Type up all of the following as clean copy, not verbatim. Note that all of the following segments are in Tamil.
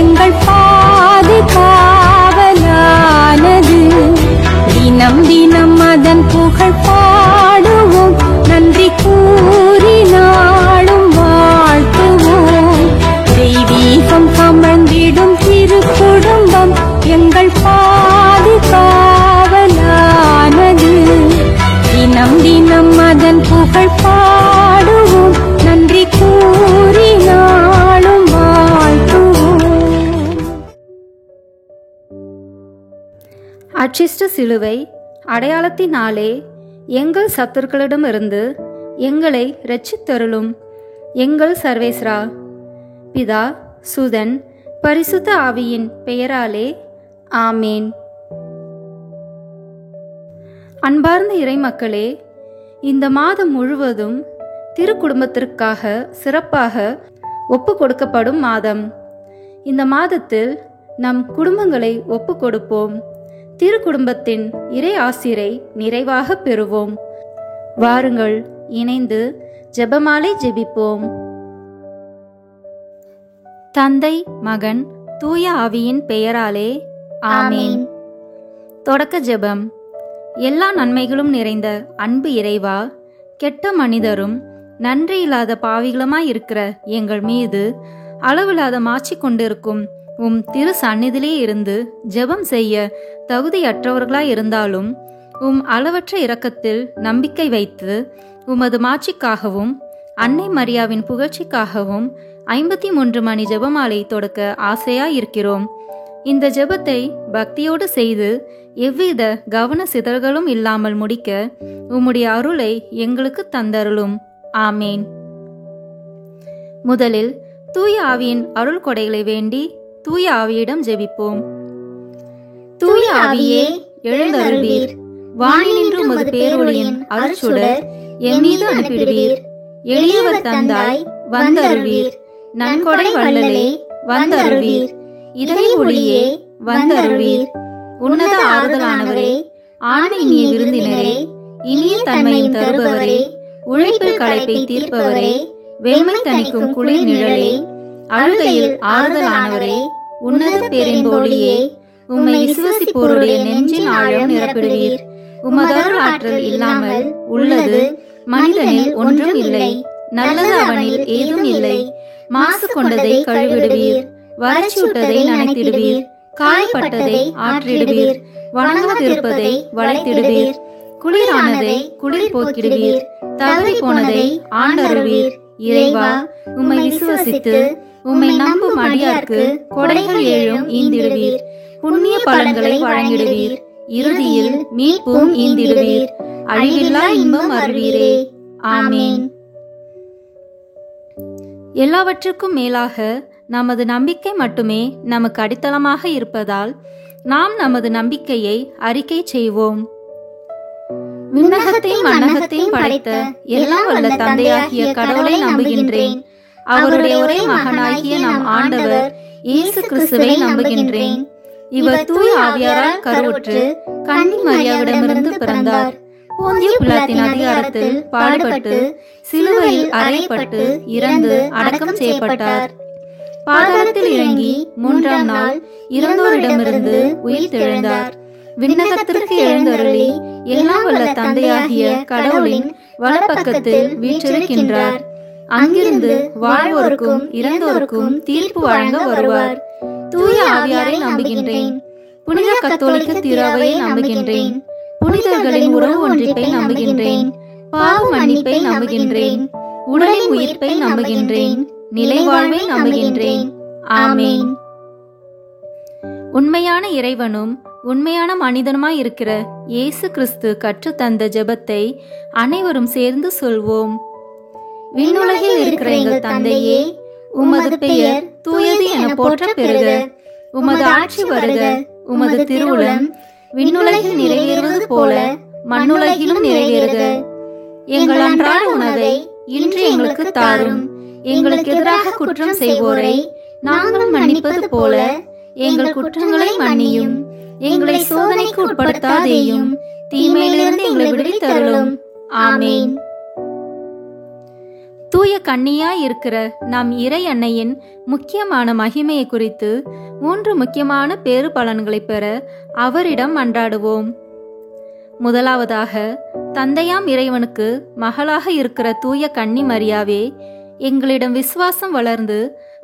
எங்கள் பாதுகாவலானது. தினம் தினம் அதன் புகழ் பாடுவோம், நன்றி கூறி நாளும் வாழ்த்துவோம். தெய்வீகம் கமழ்ந்திடும் திரு குடும்பம் எங்கள் பாதுகாவலானது. தினம் தினம் அதன் புகழ் பாடுவோம், நன்றி கூறி நாளும் வாழ்த்துவோம். அச்சிஷ்ட சிலுவை அடையாளத்தினாலே எங்கள் சத்துருக்களிடமிருந்து எங்களை இரட்சித்தருளும் எங்கள் சர்வேஸ்வரா. பிதா, சுதன், பரிசுத்த ஆவியின் பெயராலே ஆமேன். அன்பார்ந்த இறைமக்களே, இந்த மாதம் முழுவதும் திருக்குடும்பத்திற்காக சிறப்பாக ஒப்பு கொடுக்கப்படும் மாதம். இந்த மாதத்தில் நம் குடும்பங்களை ஒப்பு கொடுப்போம். திருக்குடும்பத்தின் இறை ஆசிரை நிறைவாக பெறுவோம். வாருங்கள், இணைந்து ஜெபமாலை ஜெபிப்போம். தந்தை, மகன், தூய ஆவியின் பெயராலே ஆமேன். தொடக்க ஜெபம். எல்லா நன்மைகளும் நிறைந்த அன்பு இறைவா, கெட்ட மனிதரும் நன்றி இல்லாத பாவிகளுமாயிருக்கிற எங்கள் மீது அளவில்லாத மாட்சி கொண்டிருக்கும் உம் திரு சந்நிதியிலே இருந்து ஜெபம் செய்ய தகுதியற்றவர்களாய் இருந்தாலும் உம் அளவற்ற இரக்கத்தில் நம்பிக்கை வைத்து உமது மாட்சிக்காகவும் அன்னை மரியாவின் புகழ்ச்சிக்காகவும் 53 மணி ஜெபமாலை தொடக்க ஆசையாயிருக்கிறோம். இந்த ஜெபத்தை பக்தியோடு செய்து எவ்வித கவன சிதறல்களும் இல்லாமல் முடிக்க உம்முடைய அருளை எங்களுக்கு தந்தருளும். ஆமேன். முதலில் தூய ஆவியின் அருள் கொடைகளை வேண்டி தூய ஆவியிடம் ஜெபிப்போம். தூய ஆவியே எழுந்தருள்வீர், வானினின்று உமது பேரொளியின் அருட்சுடர் எம்மீது அனுப்பிடுவீர். எளியவர் தந்தாய் வந்தருள்வீர், நன்கொடை வள்ளலே வந்தருள்வீர், இதய ஒளியே வந்தருள்வீர். உன்னத ஆறுதலானவரே, ஆண்மையினிய விருந்தினரே, இனிய தன்மையும் தருபவரே, உழைப்பில் களைப்பை தீர்ப்பவரே, வெண்மை தணிக்கும் குளிர் நிழலே, அழுகையில் ஆறுதலானவரே, உன்னத பேரின்பொழியே, உம்மை விசுவசிப்போருடைய நெஞ்சின் ஆழம் நிரப்பிடுவீர். உமதருள் ஆற்றல் இல்லாமல் உள்ளது மனிதனில் ஒன்றும் இல்லை, நல்லது அவனில் ஏதும் இல்லை. மாசு கொண்டதை கழுவிடுவீர், வறட்சியுட்டதை நனைத்திடுவீர், காயப்பட்டதை ஆற்றிடுவீர், வணங்காதிருப்பதை வளைத்திடுவீர், குளிரானதை குளிர் போக்கிடுவீர், தவறி போனதை ஆண்டருள்வீர். இறைவா, உம்மை விசுவசித்து உம்மை நம்பும் அடியார்க்கு கொடைகள் ஏழும் ஈந்திடுவீர், புண்ணிய பலன்களை வழங்கிடுவீர், இறுதியில் மீட்பும் ஈந்திடுவீர், அழிவில்லா இன்பம் அருள்வீரே. ஆமேன். எல்லாவற்றுக்கும் மேலாக நமது நம்பிக்கை மட்டுமே நமக்கு அடித்தளமாக இருப்பதால் நாம் நமது நம்பிக்கையை அறிக்கை செய்வோம். விண்ணகத்தையும் மண்ணகத்தையும் படைத்த எல்லாம் வல்ல தந்தையாகிய கடவுளை நம்புகின்றேன். அவருடைய ஒரே மகனாகிய நம் ஆண்டவர் இயேசு கிறிஸ்துவை நம்புகின்றேன். இவர் தூய ஆவியாரால் கருவுற்று கன்னி மரியாவிடமிருந்து பிறந்தார். போந்திய பிலாத்தின் அதிகாரத்தில் பாடுபட்டு சிலுவையில் அறையப்பட்டு இறந்து அடக்கம் செய்யப்பட்டார். பாதாளத்தில் இறங்கி 3ஆம் நாள் இறந்தோரிடமிருந்து உயிர் தெழுந்தார். விண்ணகத்திற்கு எழுந்தருளி எல்லாம் வல்ல தந்தையாகிய கடவுளின் வலப்பக்கத்தில் வீற்றிருக்கின்றார். அங்கிருந்து வாழ்வோருக்கும் இறந்தோருக்கும் தீர்ப்பு வழங்க வருவார். தூய ஆவியாரை நம்புகின்றேன். புனித கத்தோலிக்க திருவையை நம்புகின்றேன். புனிதர்களின் உறவு ஒன்றிப்பை நம்புகின்றேன். பாவ மன்னிப்பை நம்புகின்றேன். உடலின் உயிர்ப்பை நம்புகின்றேன். நிலை வாழ்வை நம்புகின்றேன். ஆமேன். உண்மையான இறைவனும் உண்மையான மனிதனுமாய் இருக்கிற இயேசு கிறிஸ்து கற்றுத்தந்த ஜெபத்தை அனைவரும் சேர்ந்து சொல்வோம். விண்ணுலகில் இருக்கிற எங்கள் தந்தையே, உமது பெயர் தூயது என போற்ற பெறுக. உமது ஆட்சி வருக. உமது திருவுளம் விண்ணுலகில் நிறைவேறுவது போல மண்ணுலகிலும் நிறைவேறுக. எங்கள் அன்றாட உணவை இன்று எங்களுக்கு தாரும். எங்களுக்கு எதிராக குற்றம் செய்வோரை நாங்கள் மன்னிப்பது போல எங்கள் குற்றங்களை மன்னியும். எங்களை சோதனைக்கு உட்படுத்தாதேயும், தீமையிலிருந்து எங்களை விடுவித்தருளும். ஆமேன். தூய கன்னியாய் இருக்கிற நம் இறை அன்னையின் முக்கியமான மகிமையை குறித்து 3 முக்கியமான பேறு பலன்களை பெற அவரிடம் மன்றாடுவோம். முதலாவதாக, தந்தையாம் இறைவனுக்கு மகளாக இருக்கிற தூய கன்னி மரியாவே, எங்களிடம் விசுவாசம் வளர்ந்து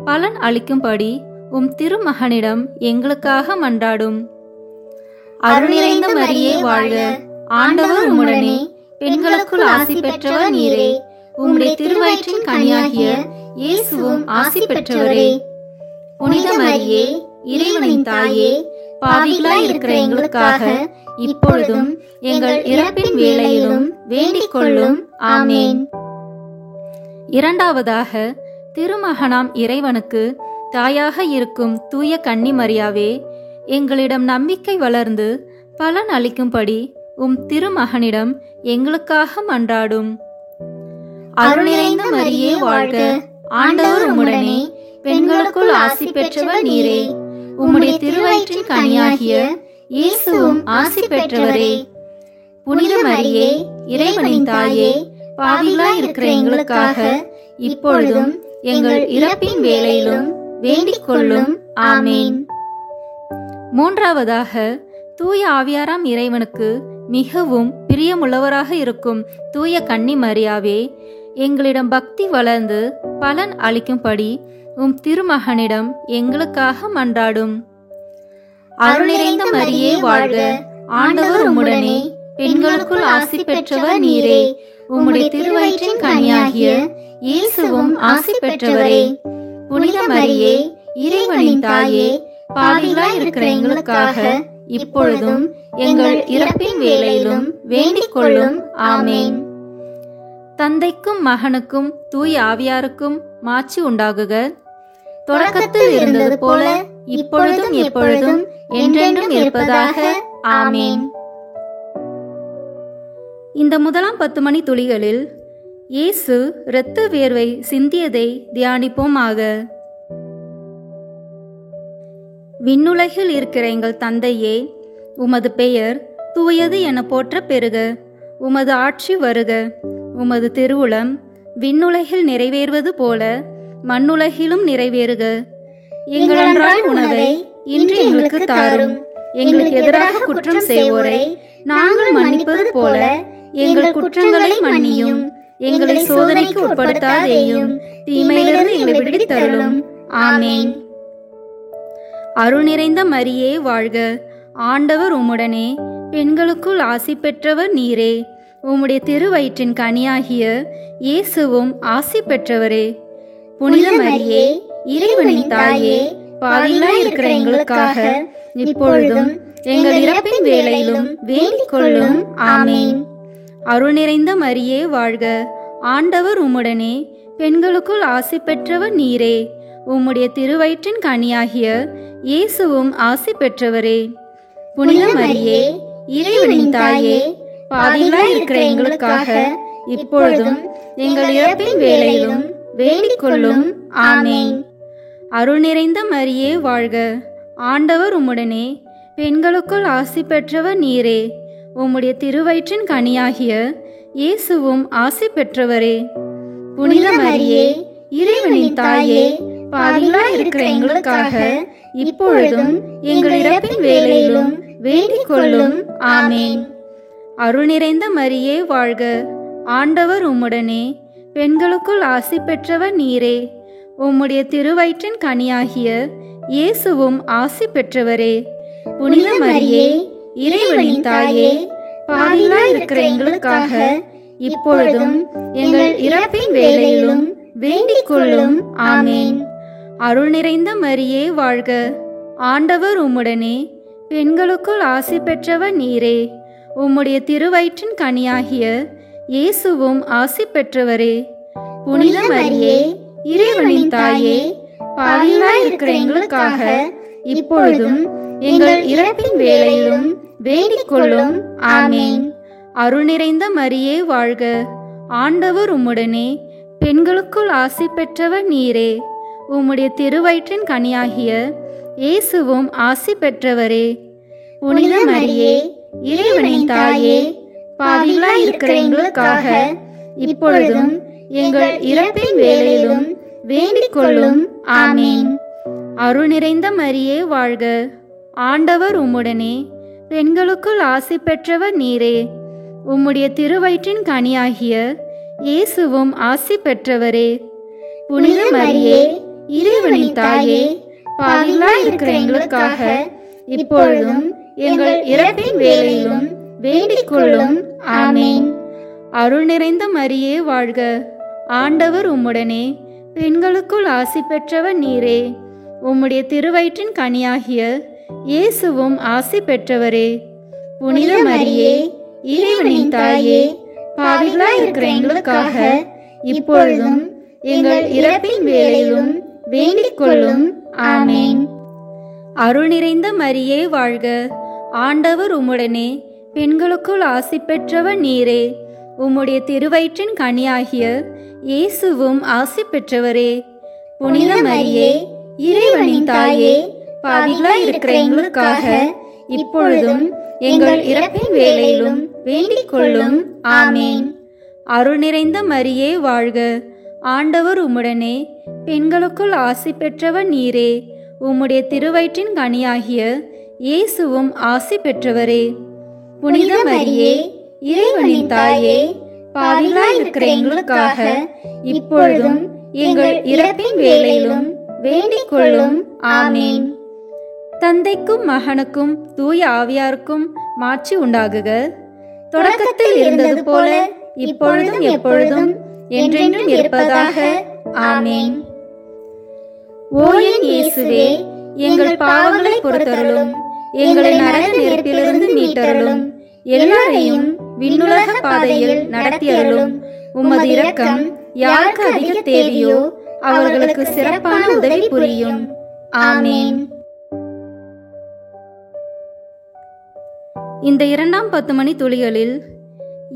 பலன் அளிக்கும்படி உம் திருமகனிடம் எங்களுக்காக மன்றாடும். அருள் நிறைந்த மரியே வாழ்க, ஆண்டவர் உம்முடனே, பெண்களுக்குள் ஆசி பெற்றவர் நீரே, உம்முடைய திருவயிற்றின் கனியாகிய இயேசுவும் ஆசி பெற்றவரே. புனித மரியே, இறைவனின் தாயே, பாவிகளாய் இருக்கிற எங்களுக்காக இப்பொழுதும் எங்கள் இறப்பின் வேளையிலும் வேண்டிக் கொள்ளும். ஆமேன். இரண்டாவதாக, திருமகனாம் இறைவனுக்கு தாயாக இருக்கும் தூய கன்னி மரியாவே, எங்களிடம் நம்பிக்கை வளர்ந்து பலன் அளிக்கும்படி உம் திருமகனிடம் எங்களுக்காக மன்றாடும். அருள் நிறைந்த மரியே வாழ்க, ஆண்டவர் உம்முடனே, பெண்களுக்குள் ஆசி பெற்றவர் நீரே, உம்முடைய திருவயிற்றின் கனியாகிய இயேசுவும் ஆசி பெற்றவரே. புனித மரியே, இறைவனின் தாயே, பாவிகளாய் இருக்கிற எங்களுக்காக இப்பொழுதும் எங்கள் இறப்பின் வேளையிலும் வேண்டிக் கொள்ளும். ஆமேன். மூன்றாவதாக, தூய ஆவியாராம் இறைவனுக்கு மிகவும் பிரியமுள்ளவராக இருக்கும் தூய கன்னி மரியாவே, எங்களிடம் பக்தி வளர்ந்து பலன் அளிக்கும்படி உம் திருமகனிடம் எங்களுக்காக மன்றாடும். அருள் நிறைந்த மரியே வாழ்க, ஆண்டவர் உம்முடனே, பெண்களுக்குள் ஆசி பெற்றவர் நீரே, உம்முடைய திருவயிற்றின் கனியாகிய இயேசுவும் ஆசி பெற்றவரே. புனித மரியே, இறைவனின் தாயே, பாவிகளாய் இருக்கிற எங்களுக்காக இப்பொழுதும் எங்கள் இறப்பின் வேளையிலும் வேண்டிக் கொள்ளும். ஆமேன். தந்தைக்கும் மகனுக்கும் தூய ஆவியாருக்கும் மாட்சி உண்டாகுக. தொடக்கத்தில் இருந்தது போல இப்பொழுதும் எப்பொழுதும் என்றென்றும் இருப்பதாக. ஆமேன். இந்த முதலாம் 10 மணி துளிகளில் இயேசு இரத்த வேர்வை சிந்தியதை தியானிப்போமாக. விண்ணுலகில் இருக்கிற எங்கள் தந்தையே, உமது பெயர் தூயது என போற்ற பெறுக. உமது ஆட்சி வருக. உமது திருவுளம் விண்ணுலகில் நிறைவேறுவது போல மண்ணுலகிலும் நிறைவேறுக. எங்கள் அன்றாட உணவை இன்று எங்களுக்கு தாரும். எங்களுக்கு எதிராக குற்றம் செய்வோரை நாங்கள் மன்னிப்பது போல எங்கள் குற்றங்களை மன்னியும். எங்களை சோதனைக்கு உட்படுத்தாதேயும், தீமையிலிருந்து எங்களை விடுவித்தருளும். ஆமேன். அருள் நிறைந்த மரியே வாழ்க, ஆண்டவர் உம்முடனே, பெண்களுக்குள் ஆசி பெற்றவர் நீரே, உம்முடைய திருவயிற்றின் கனியாகிய இயேசுவும் ஆசி பெற்றவரே. புனித மரியே, இறைவனின் தாயே, பாவிகளாய் இருக்கிற எங்களுக்காக இப்பொழுதும் எங்கள் இறப்பின் வேளையிலும் வேண்டிக் கொள்ளும். ஆமேன். அருள் நிறைந்த மரியே வாழ்க, ஆண்டவர் உம்முடனே, பெண்களுக்குள் ஆசி பெற்றவர் நீரே, உம்முடைய திருவயிற்றின் கனியாகிய இயேசுவும் ஆசி பெற்றவரே. புனித மரியே, இறைவனின் தாயே, பாவிகளாய் இருக்கிற எங்களுக்காக இப்பொழுதும் எங்கள் இறப்பின் வேளையிலும் வேண்டிக் கொள்ளும். ஆமேன். அருள் நிறைந்த மரியே வாழ்க, ஆண்டவர் உம்முடனே, பெண்களுக்குள் ஆசி பெற்றவர் நீரே, உம்முடைய திருவயிற்றின் கனியாகிய இயேசுவும் ஆசி பெற்றவரே. புனித மரியே, இறைவனின் தாயே, பாவிகளாய் இருக்கிற எங்களுக்காக இப்பொழுதும் எங்கள் இறப்பின் வேளையிலும் வேண்டிக் கொள்ளும். ஆமேன். அருள் நிறைந்த மரியே வாழ்க, ஆண்டவர் உம்முடனே, பெண்களுக்குள் ஆசி பெற்றவர் நீரே, உம்முடைய திருவயிற்றின் கனியாகிய இயேசுவும் ஆசி பெற்றவரே. புனித மரியே, இறைவனின் தாயே, பாவிகளாய் இருக்கிற எங்களுக்காக இப்பொழுதும் எங்கள் இறப்பின் வேளையிலும் வேண்டிக் கொள்ளும். ஆமேன். அருள் நிறைந்த மரியே வாழ்க, ஆண்டவர் உம்முடனே, பெண்களுக்குள் ஆசி பெற்றவர் நீரே, உம்முடைய திருவயிற்றின் கனியாகிய இயேசுவும் ஆசி பெற்றவரே. புனித மரியே, இறைவனின் தாயே, பாவிகளாய் இருக்கிற எங்களுக்காக இப்பொழுதும் எங்கள் இறப்பின் வேளையிலும் வேண்டிக் கொள்ளும். ஆமேன். அருள் நிறைந்த மரியே வாழ்க, ஆண்டவர் உம்முடனே, பெண்களுக்குள் ஆசி பெற்றவர் நீரே, உம்முடைய திருவயிற்றின் கனியாகிய இயேசுவும் ஆசி பெற்றவரே. புனித மரியே, இறைவனின் தாயே, பாவிகளாய் இருக்கிற எங்களுக்காக இப்பொழுதும் எங்கள் இறப்பின் வேளையிலும் வேண்டிக் கொள்ளும். ஆமேன். அருள் நிறைந்த மரியே வாழ்க, ஆண்டவர் உம்முடனே, பெண்களுக்குள் ஆசி பெற்றவர் நீரே. உம்முடைய திருவயிற்றின் கனியாகிய இயேசுவும் ஆசி பெற்றவரே. புனித மரியே, இறைவனின் தாயே, பாவிகளாய் இருக்கிற எங்களுக்காக இப்பொழுதும் எங்கள் இறப்பின் வேளையிலும் வேண்டிக் கொள்ளும். ஆமேன். அருள் நிறைந்த மரியே வாழ்க, ஆண்டவர் உம்முடனே, பெண்களுக்குள் ஆசி பெற்றவர் நீரே. உம்முடைய திருவயிற்றின் கனியாகிய இயேசுவும் ஆசி பெற்றவரே. புனித மரியே, இறைவனின் தாயே, பாவிகளாய் இருக்கிற எங்களுக்காக இப்பொழுதும் எங்கள் இறப்பின் வேளையிலும் வேண்டிக் கொள்ளும். ஆமேன். அருள் நிறைந்த மரியே வாழ்க, ஆண்டவர் உம்முடனே, பெண்களுக்குள் ஆசி பெற்றவர் நீரே. உம்முடைய திருவயிற்றின் கனியாகிய இயேசுவும் ஆசி பெற்றவரே. புனித மரியே, இறைவனின் தாயே, பாவிகளாய் இருக்கிற எங்களுக்காக இப்பொழுதும் எங்கள் இறப்பின் வேளையிலும் வேண்டிக் கொள்ளும். ஆமேன். அருள் நிறைந்த மரியே வாழ்க, ஆண்டவர் உம்முடனே, பெண்களுக்குள் ஆசி பெற்றவர் நீரே. உம்முடைய திருவயிற்றின் கனியாகிய இயேசுவும் ஆசி பெற்றவரே. புனித மரியே, இறைவனின் தாயே, பாவிகளாய் இருக்கிற எங்களுக்காக இப்பொழுதும் எங்கள் இறப்பின் வேளையிலும் வேண்டிக் கொள்ளும். ஆமேன். தந்தைக்கும் மகனுக்கும் தூய ஆவியாருக்கும் மாட்சி உண்டாகுக. தொடக்கத்தில் இருந்தது போல இப்பொழுதும் எப்பொழுதும் என்றென்றும் இருப்பதாக. ஆமேன். ஓ என் இயேசுவே, எங்கள் பாவங்களை பொறுத்தருளும், எங்களை நரக நெருப்பிலிருந்து மீட்டருளும், எல்லாரையும் விண்ணுலக பாதையில் நடத்தியருளும். உமது இரக்கம் யாருக்கு அதிக தேவையோ அவர்களுக்கு சிறப்பான உதவி புரியும். ஆமேன். இந்த 2ஆம் 10 மணி துளிகளில்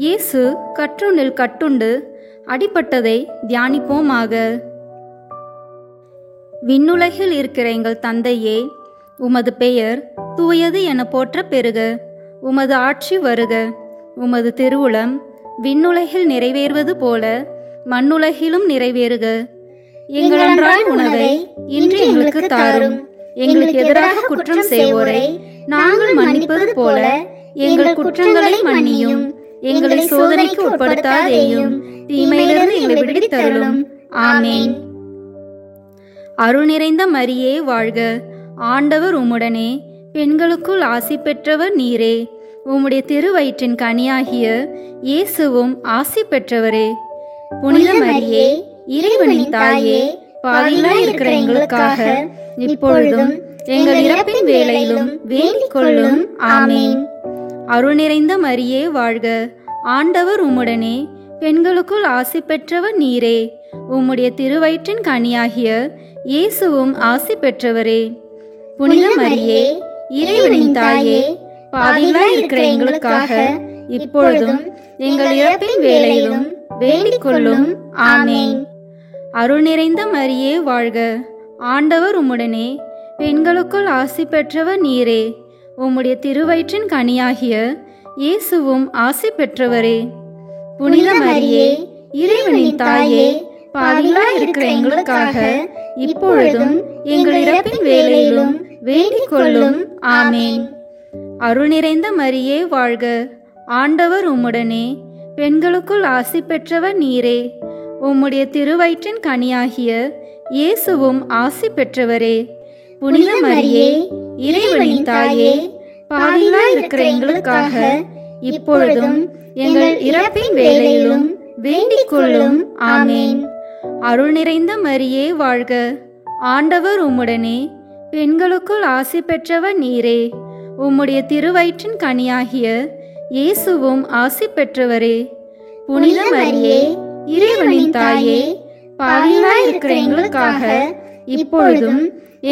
இயேசு கற்றொன்றில் கட்டுண்டு அடிபட்டதை தியானிப்போமாக. விண்ணுலகில் இருக்கிற எங்கள் தந்தையே, உமது பெயர் தூயது என போற்ற பெறுக. உமது ஆட்சி வருக. உமது திருவுளம் விண்ணுலகில் நிறைவேறுவது போல மண்ணுலகிலும் நிறைவேறுக. எங்கள் அன்றாட உணவை இன்று எங்களுக்கு தாரும். எங்களுக்கு எதிராக குற்றம் செய்வோரை நாங்கள் மன்னிப்பது போல எங்கள் குற்றங்களை மன்னியும். எங்களை சோதனைக்கு உட்படுத்தாதேயும், தீமையிலிருந்து எங்களை விடுவித்தருளும். ஆமேன். அருள் நிறைந்த மரியே வாழ்க, ஆண்டவர் உம்முடனே, பெண்களுக்குள் ஆசி பெற்றவர் நீரே. உம்முடைய திருவயிற்றின் கனியாகிய இயேசுவும் ஆசி பெற்றவரே. புனித மரியே, இறைவனின் தாயே, பாவிகளாய் இருக்கிற எங்களுக்காக இப்பொழுதும் எங்கள் இறப்பின் வேளையிலும் வேண்டிக் கொள்ளும். ஆமேன். அருள் நிறைந்த மரியே வாழ்க, ஆண்டவர் உம்முடனே, பெண்களுக்குள் ஆசி பெற்றவர் நீரே. உம்முடைய திருவயிற்றின் கனியாகிய இயேசுவும் ஆசி பெற்றவரே. புனித மரியே, இறைவனின் தாயே, பாவிகளாய் இருக்கிற எங்களுக்காக இப்பொழுதும் எங்கள் இறப்பின் வேளையிலும் வேண்டிக் கொள்ளும். ஆமேன். அருள் நிறைந்த மரியே வாழ்க, ஆண்டவர் உம்முடனே, பெண்களுக்குள் ஆசி பெற்றவர் நீரே. உம்முடைய திருவயிற்றின் கனியாகிய இயேசுவும் ஆசி பெற்றவரே. புனித மரியே, இறைவனின் தாயே, பாவிகளாய் இருக்கிற எங்களுக்காக இப்பொழுதும் எங்கள் இறப்பின் வேளையிலும் வேண்டிக் கொள்ளும். ஆமேன். அருள் நிறைந்த மரியே வாழ்க, ஆண்டவர் உம்முடனே, பெண்களுக்குள் ஆசி பெற்றவர் நீரே. உம்முடைய திருவயிற்றின் கனியாகிய இயேசுவும் ஆசி பெற்றவரே. புனித மரியே, இறைவனின் தாயே, பாவிகளாய் இருக்கிற எங்களுக்காக இப்பொழுதும் எங்கள் இறப்பின் வேளையிலும் வேண்டிக் கொள்ளும். ஆமேன். அருள் நிறைந்த மரியே வாழ்க, ஆண்டவர் உம்முடனே, பெண்களுக்குள் ஆசி பெற்றவர் நீரே. உம்முடைய திருவயிற்றின் கனியாகிய இயேசுவும் ஆசி பெற்றவரே. புனித மரியே, இறைவனின் தாயே, பாவிகளாய் இருக்கிற எங்களுக்காக இப்பொழுதும்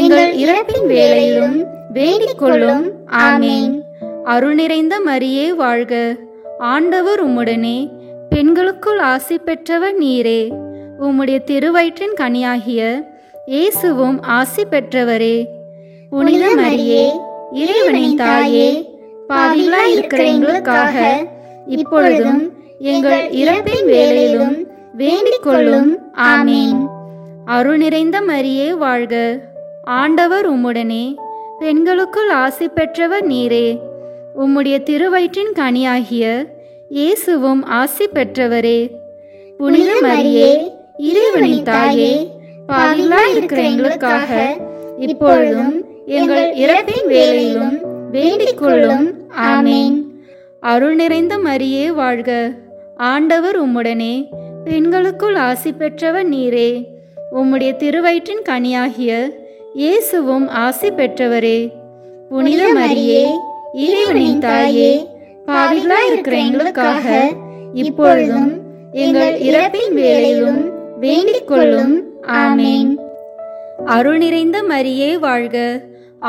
எங்கள் இறப்பின் வேளையிலும் வேண்டிக் கொள்ளும். ஆமேன். அருள் நிறைந்த மரியே வாழ்க, ஆண்டவர் உம்முடனே, பெண்களுக்குள் ஆசி பெற்றவர் நீரே. உம்முடைய திருவயிற்றின் கனியாகிய இயேசுவும் ஆசி பெற்றவரே. புனித மரியே, இறைவனின் தாயே, பாவிகளாய் இருக்கிற எங்களுக்காக இப்பொழுதும் எங்கள் இறப்பின் வேளையிலும் வேண்டிக் கொள்ளும். ஆமேன். அருள் நிறைந்த மரியே வாழ்க, ஆண்டவர் உம்முடனே, பெண்களுக்குள் ஆசி பெற்றவர் நீரே. உம்முடைய திருவயிற்றின் கனியாகிய இயேசுவும் ஆசி பெற்றவரே. புனித மரியே, இறைவனின் தாயே, பாவிகளாய் இருக்கிற எங்களுக்காக இப்பொழுதும் எங்கள் இறப்பின் வேளையிலும் வேண்டிக் கொள்ளும். ஆமேன். அருள் நிறைந்த மரியே வாழ்க, ஆண்டவர் உம்முடனே, பெண்களுக்குள் ஆசி பெற்றவர் நீரே. உம்முடைய திருவயிற்றின் கனியாகிய இயேசுவும் ஆசி பெற்றவரே. புனித மரியே, இறைவனின் தாயே, பாவிகளாய் இருக்கிற எங்களுக்காக இப்பொழுதும் எங்கள் இறப்பின் வேளையிலும் வேண்டிக் கொள்ளும். ஆமேன். அருள் நிறைந்த மரியே வாழ்க,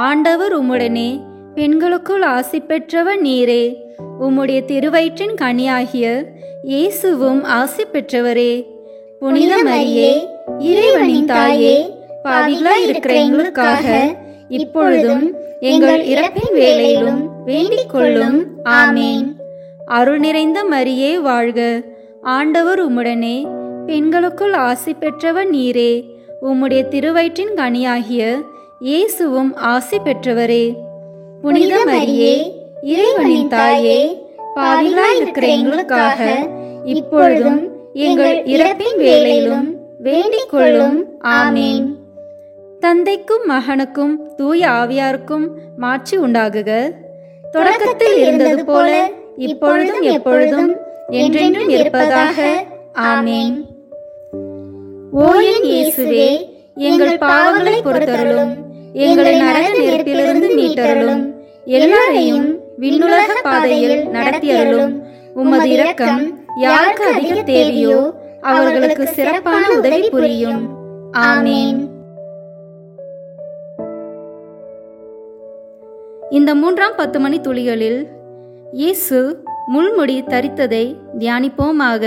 ஆண்டவர் உம்முடனே, பெண்களுக்குள் ஆசி பெற்றவர் நீரே. உம்முடைய திருவயிற்றின் கனியாகிய இயேசுவும் ஆசி பெற்றவரே. புனித மரியே, இறைவனின் தாயே, பாவிகளாய் இருக்கிற எங்களுக்காக இப்பொழுதும் எங்கள் இறப்பின் வேளையிலும் வேண்டிக் கொள்ளும். ஆமேன். அருள் நிறைந்த மரியே வாழ்க, ஆண்டவர் உம்முடனே, பெண்களுக்குள் ஆசி பெற்றவர் நீரே. உம்முடைய திருவயிற்றின் கனியாகிய இயேசுவும் ஆசி பெற்றவரே. புனித மரியே, இறைவனின் தாயே, பாவிகளாய் இருக்கிற எங்களுக்காக இப்பொழுதும் எங்கள் இறப்பின் வேளையிலும் வேண்டிக் கொள்ளும். ஆமேன். தந்தைக்கும் மகனுக்கும் தூய ஆவியாருக்கும் மாட்சி உண்டாகுக. தொடக்கத்தில் இருந்தது போல இப்பொழுதும் எப்பொழுதும் என்றென்றும் இருப்பதாக. ஆமேன். ஓ என் இயேசுவே, எங்கள் பாவங்களை பொறுத்தருளும், எங்களை நரக நெருப்பிலிருந்து மீட்டருளும், எல்லாரையும் விண்ணுலக பாதையில் நடத்தியருளும். உமது இரக்கம் யாருக்கு அதிக தேவையோ அவர்களுக்கு சிறப்பான உதவி புரியும். ஆமேன். இந்த 3ஆம் 10 மணி துளிகளில் இயேசு முள்முடி தரித்ததை தியானிப்போமாக.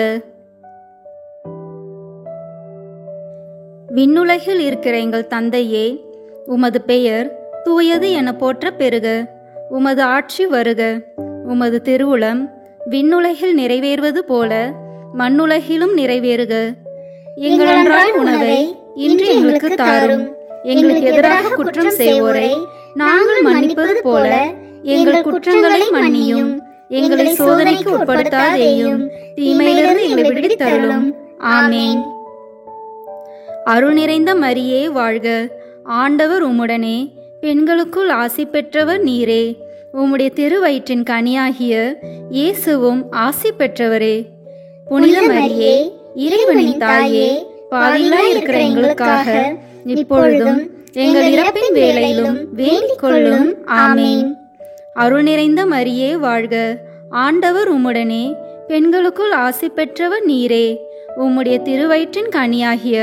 விண்ணுலகில் இருக்கிற எங்கள் தந்தையே, உமது பெயர் தூயது என போற்ற பெறுக. உமது ஆட்சி வருக. உமது திருவுளம் விண்ணுலகில் நிறைவேறுவது போல மண்ணுலகிலும் நிறைவேறுக. எங்கள் அன்றாட உணவை இன்று எங்களுக்கு தாரும். எங்களுக்கு எதிராக குற்றம் செய்வோரை நாங்கள் மன்னிப்பது போல எங்கள் குற்றங்களை மன்னியும். எங்களை சோதனைக்கு உட்படுத்தாதேயும், தீமையிலிருந்து எங்களை விடுவித்தருளும். ஆமேன். அருள் நிறைந்த மரியே வாழ்க, ஆண்டவர் உம்முடனே, பெண்களுக்குள் ஆசி பெற்றவர் நீரே. உம்முடைய திருவயிற்றின் கனியாகிய இயேசுவும் ஆசி பெற்றவரே. புனித மரியே, இறைவனின் தாயே, பாவிகளாய் இருக்கிற எங்களுக்காக இப்பொழுதும் எங்கள் இறப்பின் வேளையிலும் வேண்டிக் கொள்ளும். ஆமேன். அருள் நிறைந்த மரியே வாழ்க, ஆண்டவர் உம்முடனே, பெண்களுக்குள் ஆசி பெற்றவர் நீரே. உம்முடைய திருவயிற்றின் கனியாகிய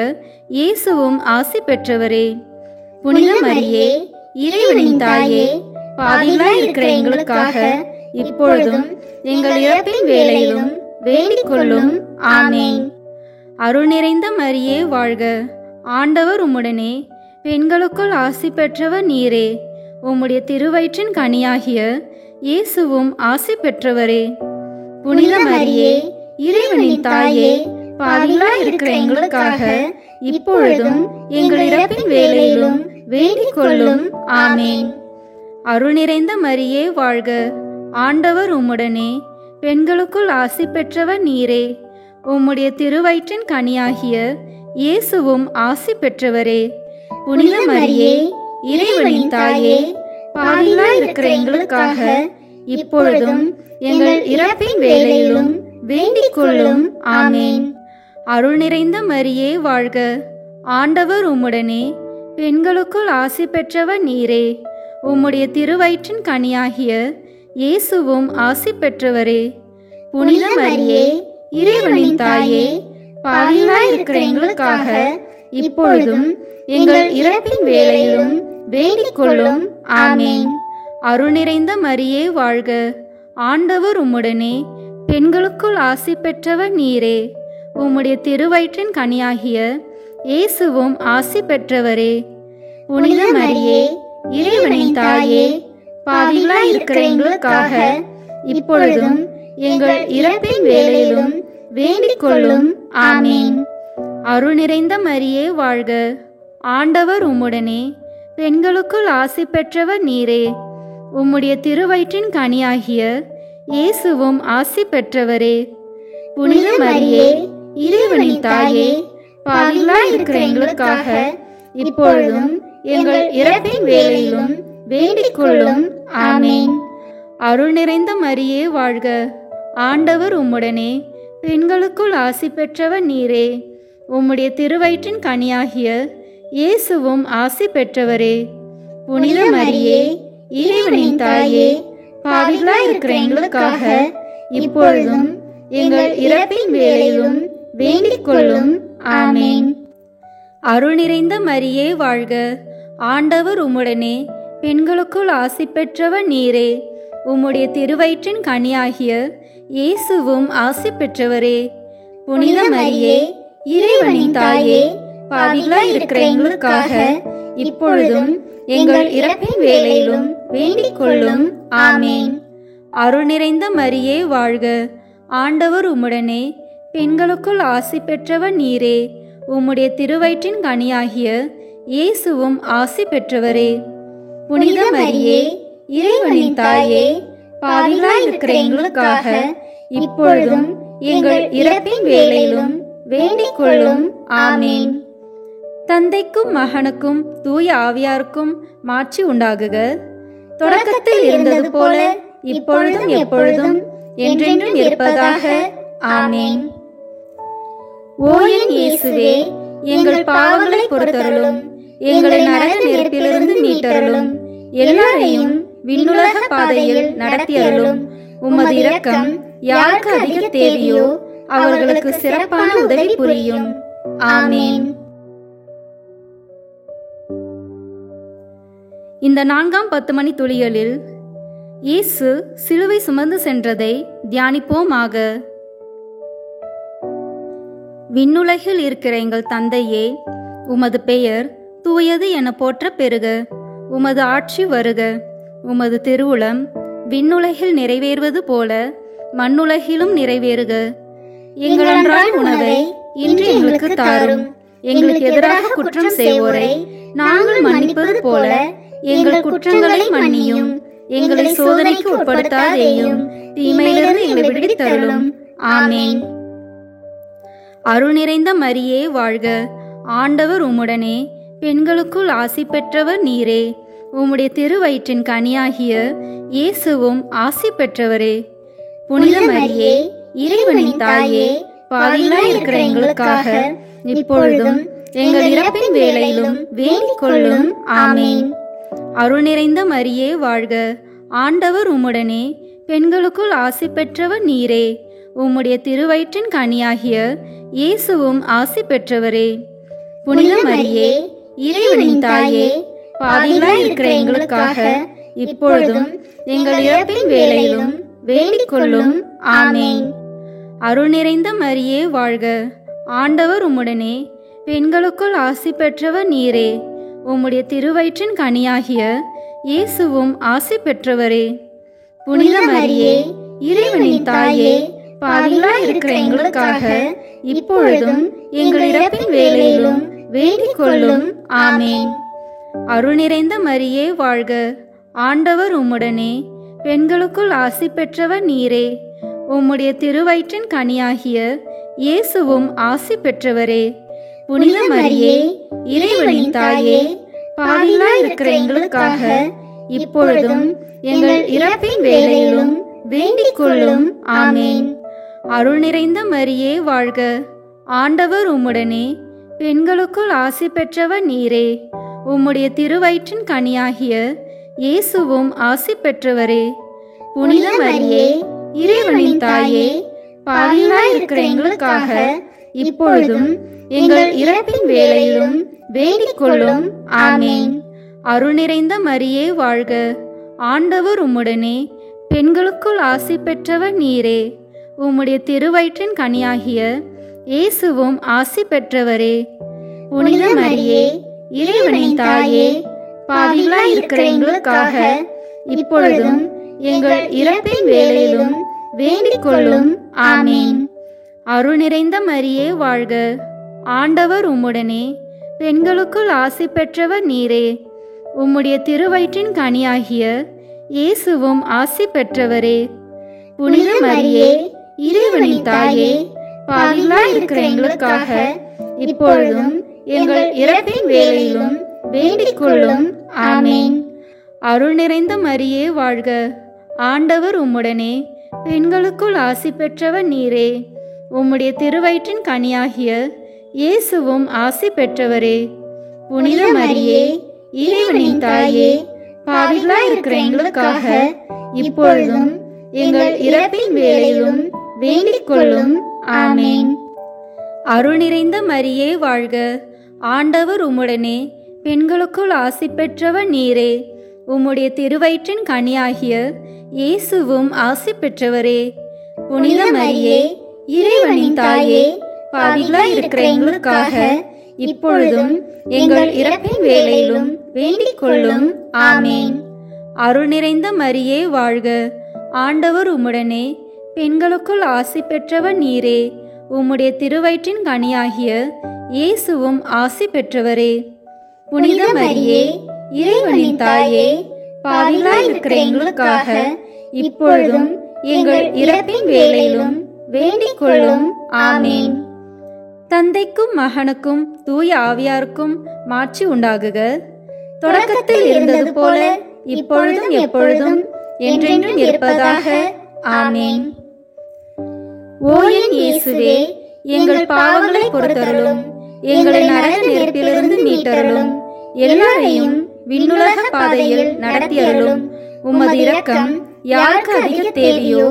இயேசுவும் ஆசி பெற்றவரே. புனித மரியே, இறைவனின் தாயே, பாவிகளாய் இருக்கிற எங்களுக்காக இப்பொழுதும் எங்கள் இறப்பின் வேளையிலும் வேண்டிக் கொள்ளும். ஆமேன். அருள் நிறைந்த மரியே வாழ்க, ஆண்டவர் உம்முடனே, பெண்களுக்குள் ஆசி பெற்றவர் நீரே. உம்முடைய திருவயிற்றின் கனியாகிய இயேசுவும் ஆசி பெற்றவரே. புனித மரியே, இறைவனின் தாயே, பாவிகளாய் இருக்கிற எங்களுக்காக இப்பொழுதும் எங்கள் இறப்பின் வேளையிலும் வேண்டிக் கொள்ளும். ஆமேன். அருள் நிறைந்த மரியே வாழ்க, ஆண்டவர் உம்முடனே, பெண்களுக்குள் ஆசி பெற்றவர் நீரே. உம்முடைய திருவயிற்றின் கனியாகிய இயேசுவும் ஆசி பெற்றவரே. புனித மரியே, இறைவனின் தாயே, பாவிகளாய் இருக்கிற எங்களுக்காக இப்பொழுதும் எங்கள் இறப்பின் வேளையிலும் வேண்டிக் கொள்ளும். ஆமேன். அருள் நிறைந்த மரியே வாழ்க, ஆண்டவர் உம்முடனே, பெண்களுக்குள் ஆசி பெற்றவர் நீரே. உம்முடைய திருவயிற்றின் கனியாகிய இயேசுவும் ஆசி பெற்றவரே. புனித மரியே, இறைவனின் தாயே, பாவிகளாய் இருக்கிற எங்களுக்காக இப்பொழுதும் எங்கள் இறப்பின் வேளையிலும் வேண்டிக் கொள்ளும். ஆமேன். அருள் நிறைந்த மரியே வாழ்க, ஆண்டவர் உம்முடனே, பெண்களுக்குள் ஆசி பெற்றவர் நீரே. உம்முடைய திருவயிற்றின் கனியாகிய இயேசுவும் ஆசி பெற்றவரே. புனித மரியே, இறைவனின் தாயே, பாவிகளாய் இருக்கிற எங்களுக்காக இப்பொழுதும் எங்கள் இறப்பின் வேளையிலும் வேண்டிக் கொள்ளும். ஆமேன். அருள் நிறைந்த மரியே வாழ்க, ஆண்டவர் உம்முடனே, பெண்களுக்குள் ஆசி பெற்றவர் நீரே. உம்முடைய திருவயிற்றின் கனியாகிய இயேசுவும் ஆசி பெற்றவரே. புனித மரியே, இறைவனின் தாயே, பாவிகளாய் இருக்கிற எங்களுக்காக இப்பொழுதும் எங்கள் இறப்பின் வேளையிலும் வேண்டிக் கொள்ளும். ஆமேன். அருள் நிறைந்த மரியே வாழ்க, ஆண்டவர் உம்முடனே, பெண்களுக்குள் ஆசி பெற்றவர் நீரே. உம்முடைய திருவயிற்றின் கனியாகிய இயேசுவும் ஆசி பெற்றவரே. புனித மரியே, இறைவனின் தாயே, பாவிகளாய் இருக்கிற எங்களுக்காக இப்பொழுதும் எங்கள் இறப்பின் வேளையிலும் வேண்டிக் கொள்ளும். ஆமேன். அருள் நிறைந்த மரியே வாழ்க, ஆண்டவர் உம்முடனே, பெண்களுக்குள் ஆசி பெற்றவர் நீரே. உம்முடைய திருவயிற்றின் கனியாகிய இயேசுவும் ஆசி பெற்றவரே. புனித மரியே, இறைவனின் தாயே, பாவிகளாய் இருக்கிற எங்களுக்காக இப்பொழுதும் எங்கள் இறப்பின் வேளையிலும் வேண்டிக் கொள்ளும். ஆமேன். அருள் நிறைந்த மரியே வாழ்க, ஆண்டவர் உம்முடனே, பெண்களுக்குள் ஆசி பெற்றவர் நீரே. உம்முடைய திருவயிற்றின் கனியாகிய இயேசுவும் ஆசி பெற்றவரே. புனித மரியே, இறைவனின் தாயே, பாவிகளாய் இருக்கிற எங்களுக்காக இப்பொழுதும் எங்கள் இறப்பின் வேளையிலும் வேண்டிக் கொள்ளும். ஆமேன். தந்தைக்கும் மகனுக்கும் தூய ஆவியாருக்கும் மாட்சி உண்டாகுக. தொடக்கத்தில் இருந்தது போல இப்பொழுதும் எப்பொழுதும் என்றென்றும் இருப்பதாக. ஆமேன். ஓ என் இயேசுவே, எங்கள் பாவங்களை பொறுத்தருளும், எங்களை நரக நெருப்பிலிருந்து மீட்டருளும், எல்லாரையும் விண்ணுலக பாதையில் நடத்தியருளும். உமது இரக்கம் யாருக்கு அதிக தேவையோ அவர்களுக்கு சிறப்பான உதவி புரியும். ஆமேன். இந்த 4ஆம் 10 மணி துளிகளில் இயேசு சிலுவை சுமந்து சென்றதை தியானிப்போமாக. விண்ணுலகில் இருக்கிற எங்கள் தந்தையே, உமது பெயர் தூயது என போற்ற பெறுக. உமது ஆட்சி வருக. உமது திருவுளம் விண்ணுலகில் நிறைவேறுவது போல மண்ணுலகிலும் நிறைவேறுக. எங்கள் அன்றாட உணவை இன்று எங்களுக்கு தாரும். எங்களுக்கு எதிராக குற்றம் செய்வோரை நாங்கள் மன்னிப்பது போல எங்கள் குற்றங்களை மன்னியும். எங்களை சோதனைக்கு உட்படுத்தாதேயும், தீமையிலிருந்து எங்களை விடுவித்தருளும். ஆமேன். அருள் நிறைந்த மரியே வாழ்க, ஆண்டவர் உம்முடனே, பெண்களுக்குள் ஆசி பெற்றவர் நீரே. உம்முடைய திருவயிற்றின் கனியாகிய இயேசுவும் ஆசி பெற்றவரே. புனித மரியே, இறைவனின் தாயே, பாவிகளாய் இருக்கிற எங்களுக்காக இப்பொழுதும் எங்கள் இறப்பின் வேளையிலும் வேண்டிக் கொள்ளும். ஆமேன். அருள் நிறைந்த மரியே வாழ்க, ஆண்டவர் உம்முடனே, பெண்களுக்குள் ஆசி பெற்றவர் நீரே. உம்முடைய திருவயிற்றின் கனியாகிய இயேசுவும் ஆசி பெற்றவரே. புனித மரியே, இறைவனின் தாயே, பாவிகளாய் இருக்கிற எங்களுக்காக இப்பொழுதும் எங்கள் இறப்பின் வேளையிலும் வேண்டிக் கொள்ளும். ஆமேன். அருள் நிறைந்த மரியே வாழ்க, ஆண்டவர் உம்முடனே, பெண்களுக்குள் ஆசி பெற்றவர் நீரே. உம்முடைய திருவயிற்றின் கனியாகிய இயேசுவும் ஆசி பெற்றவரே. புனித மரியே, இறைவனின் தாயே, பாவிகளாய் இருக்கிற எங்களுக்காக இப்பொழுதும் எங்கள் இறப்பின் வேளையிலும் வேண்டிக் கொள்ளும். ஆமேன். அருள் நிறைந்த மரியே வாழ்க, ஆண்டவர் உம்முடனே, பெண்களுக்குள் ஆசி பெற்றவர் நீரே. உம்முடைய திருவயிற்றின் கனியாகிய இயேசுவும் ஆசி பெற்றவரே. புனித மரியே, இறைவனின் தாயே, பாவிகளாய் இருக்கிற எங்களுக்காக இப்பொழுதும் எங்கள் இறப்பின் வேளையிலும் வேண்டிக் கொள்ளும். ஆமேன். அருள் நிறைந்த மரியே வாழ்க, ஆண்டவர் உம்முடனே, பெண்களுக்குள் ஆசி பெற்றவர் நீரே. உம்முடைய திருவயிற்றின் கனியாகிய இயேசுவும் ஆசி பெற்றவரே. புனித மரியே, இறைவனின் தாயே, பாவிகளாய் இருக்கிற எங்களுக்காக இப்பொழுதும் எங்கள் இறப்பின் வேளையிலும் வேண்டிக் கொள்ளும். ஆமேன். அருள் நிறைந்த மரியே வாழ்க, ஆண்டவர் உம்முடனே, பெண்களுக்குள் ஆசி பெற்றவர் நீரே. உம்முடைய திருவயிற்றின் கனியாகிய இயேசுவும் ஆசி பெற்றவரே. புனித மரியே, இறைவனின் தாயே, பாவிகளாய் இருக்கிற எங்களுக்காக இப்பொழுதும் எங்கள் இறப்பின் வேளையிலும் வேண்டிக் கொள்ளும். ஆமேன். அருள் நிறைந்த மரியே வாழ்க. ஆண்டவர் உம்முடனே, பெண்களுக்குள் ஆசி பெற்றவர் நீரே. உம்முடைய திருவயிற்றின் கனியாகிய இயேசுவும் ஆசி பெற்றவரே. புனித மரியே, இறைவனின் தாயே, பாவிகளாய் இருக்கிற எங்களுக்காக இப்பொழுதும் எங்கள் இறப்பின் வேளையிலும் வேண்டிக் கொள்ளும். ஆமேன். அருள் நிறைந்த மரியே வாழ்க. ஆண்டவர் உம்முடனே, பெண்களுக்குள் ஆசி பெற்றவர் நீரே. உம்முடைய திருவயிற்றின் கனியாகிய இயேசுவும் ஆசி பெற்றவரே. புனித மரியே, இறைவனின் தாயே, பாவிகளாய் இருக்கிற எங்களுக்காக இப்பொழுதும் எங்கள் இறப்பின் வேளையிலும் வேண்டிக் கொள்ளும். ஆமேன். அருள் நிறைந்த மரியே வாழ்க. ஆண்டவர் உம்முடனே, பெண்களுக்குள் ஆசி பெற்றவர் நீரே. உம்முடைய திருவயிற்றின் கனியாகிய இயேசுவும் ஆசி பெற்றவரே. புனித மரியே, இறைவனின் தாயே, பாவிகளாய் இருக்கிற எங்களுக்காக இப்பொழுதும் எங்கள் இறப்பின் வேளையிலும் வேண்டிக் கொள்ளும். ஆமேன். அருள் நிறைந்த மரியே வாழ்க. ஆண்டவர் உம்முடனே, பெண்களுக்குள் ஆசி பெற்றவர் நீரே. உம்முடைய திருவயிற்றின் கனியாகிய இயேசுவும் ஆசி பெற்றவரே. புனித மரியே, இறைவனின் தாயே, பாவிகளாய் இருக்கிற எங்களுக்காக இப்பொழுதும் எங்கள் இறப்பின் வேளையிலும் வேண்டிக் கொள்ளும். ஆமேன். தந்தைக்கும் மகனுக்கும் தூய ஆவியாருக்கும் மாட்சி உண்டாகுக. தொடக்கத்தில் இருந்தது போல இப்பொழுதும் எப்பொழுதும் என்றென்றும் இருப்பதாக. ஆமேன். ஓ என் இயேசுவே, எங்கள் பாவங்களை பொறுத்தருளும், எங்களை நரக நெருப்பிலிருந்து மீட்டருளும், எல்லாரையும் விண்ணுலக பாதையில் நடத்தியருளும். உமது இரக்கம் யாருக்கு அதிக தேவையோ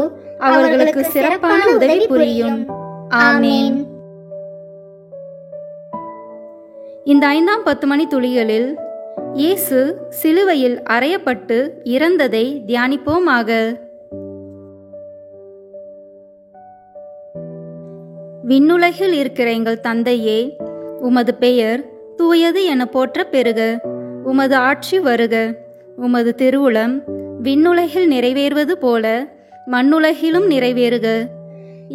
அவர்களுக்கு சிறப்பான உதவி புரியும். ஆமேன். இந்த 5ஆம் 10 மணி துளிகளில் இயேசு சிலுவையில் அறையப்பட்டு இறந்ததை தியானிப்போமாக. விண்ணுலகில் இருக்கிற எங்கள் தந்தையே, உமது பெயர் தூயது என போற்ற பெறுக. உமது ஆட்சி வருக. உமது திருவுளம் விண்ணுலகில் நிறைவேறுவது போல மண்ணுலகிலும் நிறைவேறுக.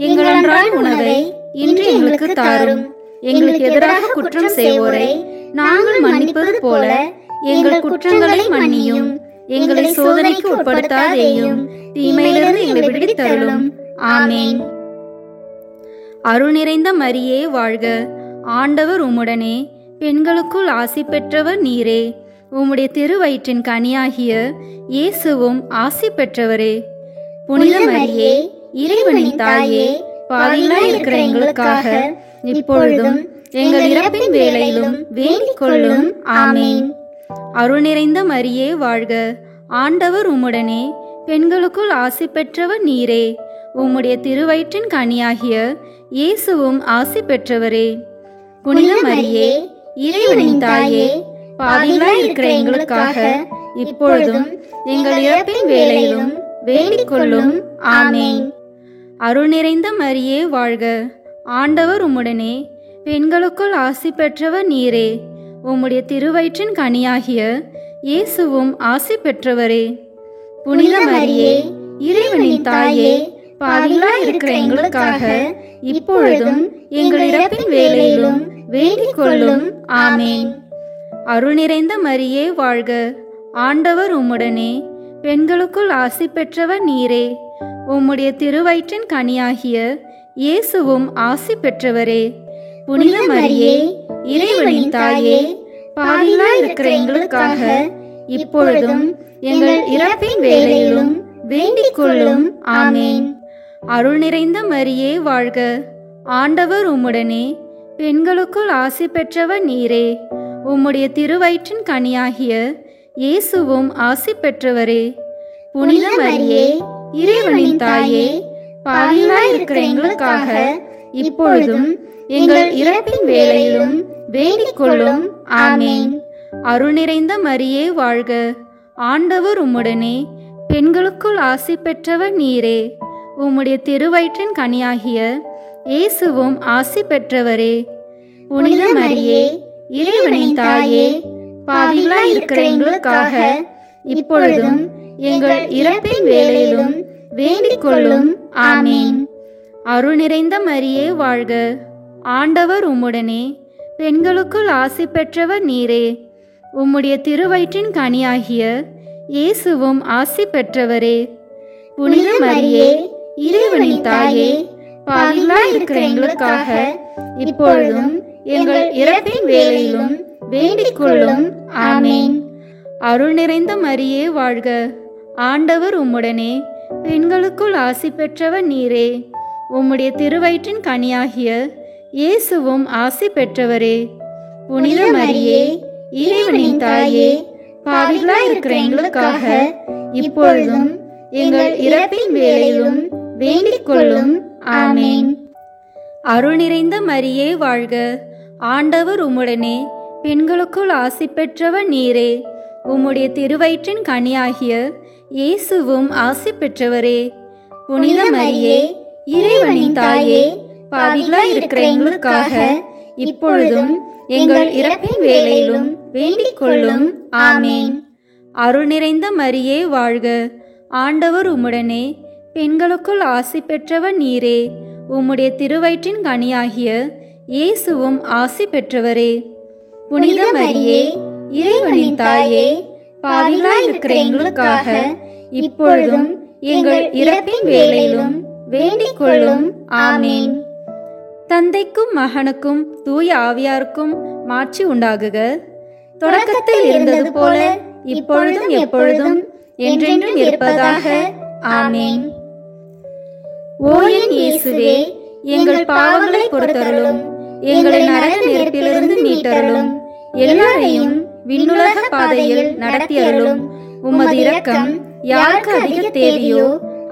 எங்கள் அன்றாட உணவை இன்று எங்களுக்கு தாரும். எங்களுக்கு எதிராக குற்றம் செய்வோரை நாங்கள் மன்னிப்பது போல எங்கள் குற்றங்களை மன்னியும். எங்களை சோதனைக்கு உட்படுத்தாதேயும், தீமையிலிருந்து எங்களை விடுவித்தருளும். ஆமேன். அருள் நிறைந்த மரியே வாழ்க. ஆண்டவர் உம்முடனே, பெண்களுக்குள் ஆசி பெற்றவர் நீரே. உம்முடைய திருவயிற்றின் கனியாகிய இயேசுவும் ஆசி பெற்றவரே. புனித மரியே, இறைவனின் தாயே, பாவிகளாய் இருக்கிற எங்களுக்காக இப்பொழுதும் எங்கள் இறப்பின் வேளையிலும் வேண்டிக் கொள்ளும். ஆமேன். அருள் நிறைந்த மரியே வாழ்க. ஆண்டவர் உம்முடனே, பெண்களுக்குள் ஆசி பெற்றவர் நீரே. உம்முடைய திருவயிற்றின் கனியாகிய இயேசுவும் ஆசி பெற்றவரே. புனித மரியே, இறைவனின் தாயே, பாவிகளாய் இருக்கிற எங்களுக்காக இப்பொழுதும் எங்கள் இறப்பின் வேளையிலும் வேண்டிக் கொள்ளும். ஆமேன். அருள் நிறைந்த மரியே வாழ்க. ஆண்டவர் உம்முடனே, பெண்களுக்குள் ஆசி பெற்றவர் நீரே. உம்முடைய திருவயிற்றின் கனியாகிய இயேசுவும் ஆசி பெற்றவரே. புனித மரியே, இறைவனின் தாயே, பாவிகளாய் இருக்கிற எங்களுக்காக இப்பொழுதும் எங்கள் இறப்பின் வேளையிலும் வேண்டிக் கொள்ளும். ஆமேன். அருள் நிறைந்த மரியே வாழ்க. ஆண்டவர் உம்முடனே, பெண்களுக்குள் ஆசி பெற்றவர் நீரே. உம்முடைய திருவயிற்றின் கனியாகிய இயேசுவும் ஆசி பெற்றவரே. புனித மரியே, இறைவனின் தாயே, பாவிகளாய் இருக்கிற எங்களுக்காக இப்பொழுதும் எங்கள் இறப்பின் வேளையிலும் வேண்டிக் கொள்ளும். ஆமேன். அருள் நிறைந்த மரியே வாழ்க. ஆண்டவர் உம்முடனே, பெண்களுக்குள் ஆசி பெற்றவர் நீரே. உம்முடைய திருவயிற்றின் கனியாகிய இயேசுவும் ஆசி பெற்றவரே. புனித மரியே, இறைவனின் தாயே, பாவிகளாய் இருக்கிற எங்களுக்காக இப்பொழுதும் எங்கள் இறப்பின் வேளையிலும் வேண்டிக் கொள்ளும். ஆமேன். அருள் நிறைந்த மரியே வாழ்க. ஆண்டவர் உம்முடனே, பெண்களுக்குள் ஆசி பெற்றவர் நீரே. உம்முடைய திருவயிற்றின் கனியாகிய இயேசுவும் ஆசி பெற்றவரே. புனித மரியே, இறைவனின் தாயே, பாவிகளாய் இருக்கிற எங்களுக்காக இப்பொழுதும் எங்கள் இறப்பின் வேளையிலும் வேண்டிக் கொள்ளும். ஆமேன். அருள் நிறைந்த மரியே வாழ்க, ஆண்டவர் உம்முடனே, பெண்களுக்குள் ஆசி பெற்றவர் நீரே. உம்முடைய திருவயிற்றின் கனியாகிய இயேசுவும் ஆசி பெற்றவரே. புனித மரியே, இறைவனின் தாயே, பாவிகளாய் இருக்கிற எங்களுக்காக இப்பொழுதும் எங்கள் இறப்பின் வேளையிலும் வேண்டிக் கொள்ளும். ஆமேன். அருள் நிறைந்த மரியே வாழ்க, ஆண்டவர் உம்முடனே, பெண்களுக்குள் ஆசி பெற்றவர் நீரே. உம்முடைய திருவயிற்றின் கனியாகிய இயேசுவும் ஆசி பெற்றவரே. புனித மரியே, இறைவனின் தாயே, பாவிகளாய் இருக்கிற எங்களுக்காக இப்பொழுதும் எங்கள் இறப்பின் வேளையிலும் வேண்டிக் கொள்ளும். ஆமேன். அருள் நிறைந்த மரியே வாழ்க, ஆண்டவர் உம்முடனே, பெண்களுக்குள் ஆசி பெற்றவர் நீரே. உம்முடைய திருவயிற்றின் கனியாகிய இயேசுவும் ஆசி பெற்றவரே. புனித மரியே, இறைவனின் தாயே, பாவிகளாய் இருக்கிற எங்களுக்காக இப்பொழுதும் எங்கள் இறப்பின் வேளையிலும் வேண்டிக் கொள்ளும். ஆமேன். அருள் நிறைந்த மரியே வாழ்க, ஆண்டவர் உம்முடனே, பெண்களுக்குள் ஆசி பெற்றவர் நீரே. உம்முடைய திருவயிற்றின் கனியாகிய இயேசுவும் ஆசி பெற்றவரே. புனித மரியே, இறைவனின் தாயே, பாவிகளாய் இருக்கிற எங்களுக்காக இப்பொழுதும் எங்கள் இறப்பின் வேளையிலும் வேண்டிக் கொள்ளும். ஆமேன். தந்தைக்கும் மகனுக்கும் தூய ஆவியாருக்கும் மாட்சி உண்டாகுக. தொடக்கத்தில் இருந்தது போல இப்பொழுதும் எப்பொழுதும் என்றென்றும் இருப்பதாக. ஆமேன். ஓ என் இயேசுவே, எங்கள் பாவங்களை பொறுத்தருளும், எங்களை நரக நெருப்பிலிருந்து மீட்டருளும், எல்லாரையும் விண்ணுலக பாதையில் நடத்தியருளும். உமது இரக்கம் யாருக்கு அதிக தேவையோ